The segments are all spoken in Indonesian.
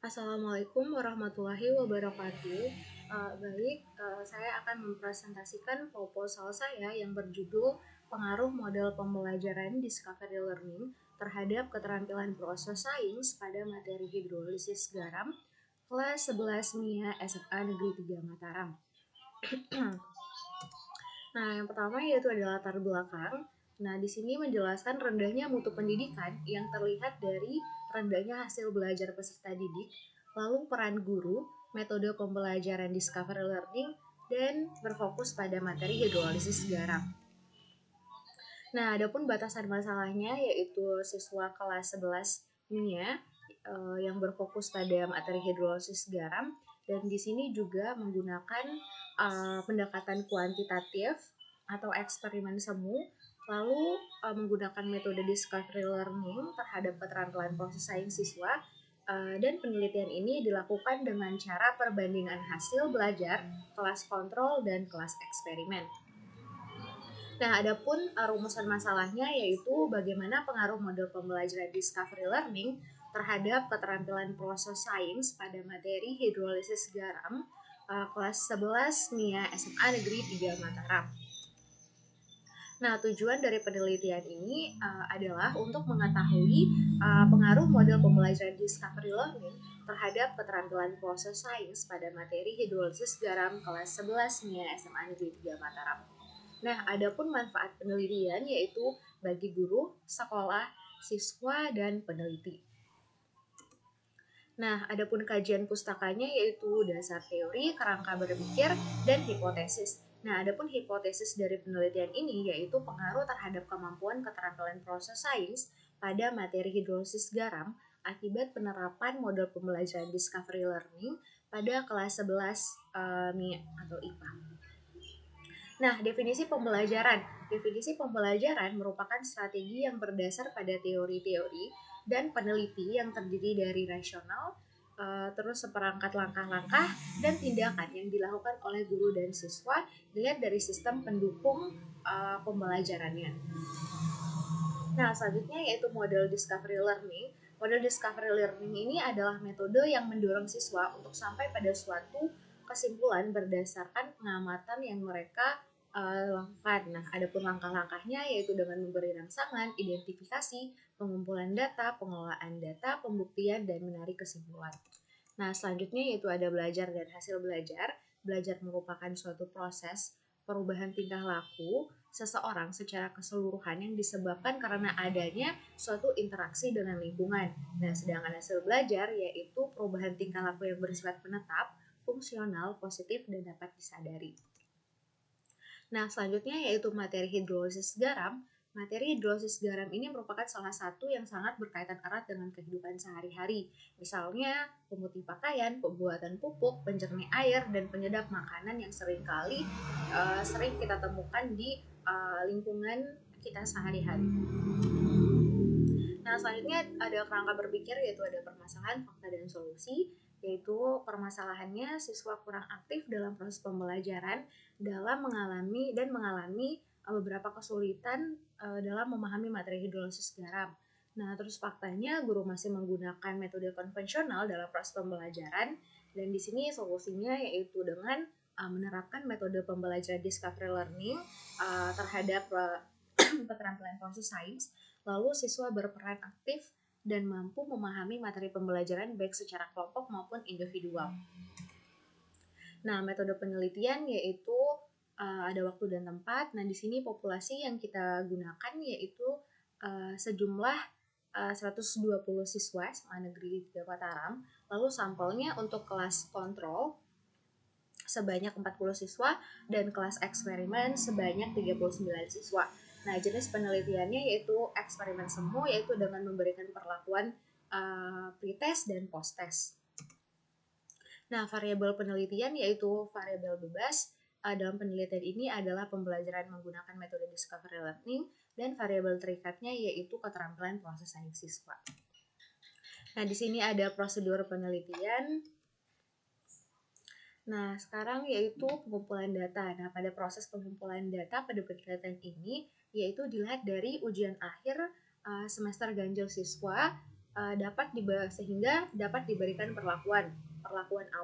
Assalamualaikum warahmatullahi wabarakatuh. Saya akan mempresentasikan proposal saya yang berjudul Pengaruh Model Pembelajaran Discovery Learning terhadap keterampilan proses sains pada materi hidrolisis garam kelas 11 MIA SMA Negeri 3 Mataram. Nah, yang pertama yaitu adalah latar belakang. Nah, di sini menjelaskan rendahnya mutu pendidikan yang terlihat dari rendahnya hasil belajar peserta didik, lalu peran guru, metode pembelajaran discovery learning, dan berfokus pada materi hidrolisis garam. Nah, adapun batasan masalahnya yaitu siswa kelas 11 MIA yang berfokus pada materi hidrolisis garam, dan di sini juga menggunakan pendekatan kuantitatif atau eksperimen semu, lalu menggunakan metode discovery learning terhadap keterampilan proses sains siswa, dan penelitian ini dilakukan dengan cara perbandingan hasil belajar, kelas kontrol, dan kelas eksperimen. Nah, adapun rumusan masalahnya yaitu bagaimana pengaruh model pembelajaran discovery learning terhadap keterampilan proses sains pada materi hidrolisis garam kelas 11 MIA SMA Negeri 3 Mataram. Nah, tujuan dari penelitian ini adalah untuk mengetahui pengaruh model pembelajaran discovery learning terhadap keterampilan proses sains pada materi hidrolisis garam kelas 11 MIA SMA Negeri 3 Mataram. Nah, adapun manfaat penelitian yaitu bagi guru, sekolah, siswa, dan peneliti. Nah, adapun kajian pustakanya yaitu dasar teori, kerangka berpikir, dan hipotesis. Nah, adapun hipotesis dari penelitian ini yaitu pengaruh terhadap kemampuan keterampilan proses sains pada materi hidrolisis garam akibat penerapan model pembelajaran discovery learning pada kelas 11 MIA atau IPA. Nah, definisi pembelajaran. Definisi pembelajaran merupakan strategi yang berdasar pada teori-teori dan peneliti yang terdiri dari rasional, terus seperangkat langkah-langkah dan tindakan yang dilakukan oleh guru dan siswa dilihat dari sistem pendukung pembelajarannya. Nah, selanjutnya yaitu model discovery learning. Model discovery learning ini adalah metode yang mendorong siswa untuk sampai pada suatu kesimpulan berdasarkan pengamatan yang mereka lakukan. Nah, adapun langkah-langkahnya yaitu dengan memberi rangsangan, identifikasi, pengumpulan data, pengelolaan data, pembuktian, dan menarik kesimpulan. Nah, selanjutnya yaitu ada belajar dan hasil belajar. Belajar merupakan suatu proses perubahan tingkah laku seseorang secara keseluruhan yang disebabkan karena adanya suatu interaksi dengan lingkungan. Nah, sedangkan hasil belajar yaitu perubahan tingkah laku yang bersifat menetap, fungsional, positif, dan dapat disadari. Nah, selanjutnya yaitu materi hidrolisis garam. Materi hidrolisis garam ini merupakan salah satu yang sangat berkaitan erat dengan kehidupan sehari-hari. Misalnya, pemutih pakaian, pembuatan pupuk, penjernih air, dan penyedap makanan yang sering kita temukan di lingkungan kita sehari-hari. Nah, selanjutnya ada kerangka berpikir, yaitu ada permasalahan, fakta, dan solusi. Yaitu permasalahannya siswa kurang aktif dalam proses pembelajaran dalam mengalami beberapa kesulitan dalam memahami materi hidrolisis garam. Nah, terus faktanya guru masih menggunakan metode konvensional dalam proses pembelajaran, dan di sini solusinya yaitu dengan menerapkan metode pembelajaran discovery learning terhadap keterampilan proses sains. Lalu siswa berperan aktif dan mampu memahami materi pembelajaran baik secara kelompok maupun individual. Nah, metode penelitian yaitu ada waktu dan tempat. Nah, di sini populasi yang kita gunakan yaitu sejumlah 120 siswa SMA Negeri 3 Mataram. Lalu sampelnya untuk kelas kontrol sebanyak 40 siswa dan kelas eksperimen sebanyak 39 siswa. Nah, jenis penelitiannya yaitu eksperimen semu, yaitu dengan memberikan perlakuan pretest dan posttest. Nah, variabel penelitian yaitu variabel bebas. Dalam penelitian ini adalah pembelajaran menggunakan metode discovery learning, dan variabel terikatnya yaitu keterampilan proses sains siswa. Nah, di sini ada prosedur penelitian. Nah, sekarang yaitu pengumpulan data. Nah, pada proses pengumpulan data pada penelitian ini yaitu dilihat dari ujian akhir semester ganjil siswa sehingga dapat diberikan perlakuan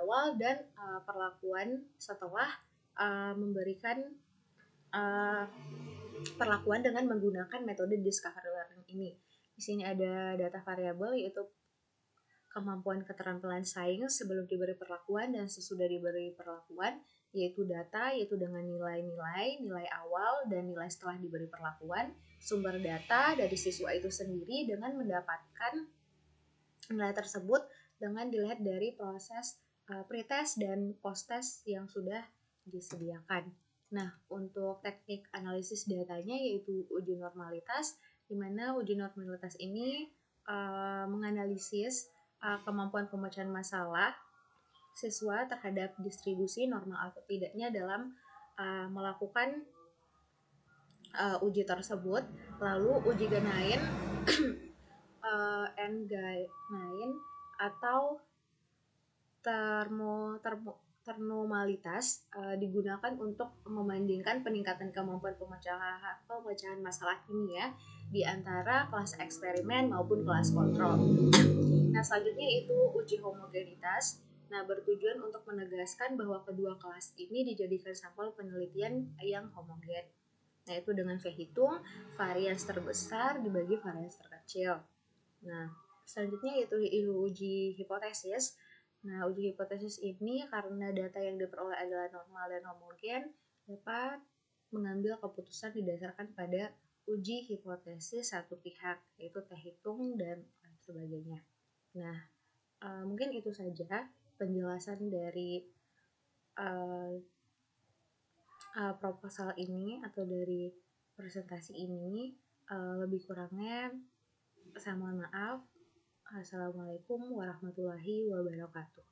awal dan perlakuan setelah memberikan uh, perlakuan dengan menggunakan metode discovery learning ini. Di sini ada data variabel yaitu kemampuan keterampilan sains sebelum diberi perlakuan dan sesudah diberi perlakuan, yaitu data yaitu dengan nilai awal dan nilai setelah diberi perlakuan, sumber data dari siswa itu sendiri dengan mendapatkan nilai tersebut dengan dilihat dari proses pretest dan post-test yang sudah disediakan. Nah, untuk teknik analisis datanya yaitu uji normalitas, di mana uji normalitas ini menganalisis kemampuan pemecahan masalah siswa terhadap distribusi normal atau tidaknya dalam melakukan uji tersebut. Lalu uji Ganain N-Ganain atau termomalitas digunakan untuk membandingkan peningkatan kemampuan pemecahan masalah kimia di antara kelas eksperimen maupun kelas kontrol. Nah, selanjutnya itu uji homogenitas. Nah, bertujuan untuk menegaskan bahwa kedua kelas ini dijadikan sampel penelitian yang homogen. Nah, itu dengan V hitung varians terbesar dibagi varians terkecil. Nah, selanjutnya itu uji hipotesis. Nah, uji hipotesis ini karena data yang diperoleh adalah normal dan homogen, dapat mengambil keputusan didasarkan pada uji hipotesis satu pihak, yaitu T hitung dan sebagainya. Nah, mungkin itu saja penjelasan dari proposal ini atau dari presentasi ini. Lebih kurangnya saya mohon maaf. Assalamualaikum warahmatullahi wabarakatuh.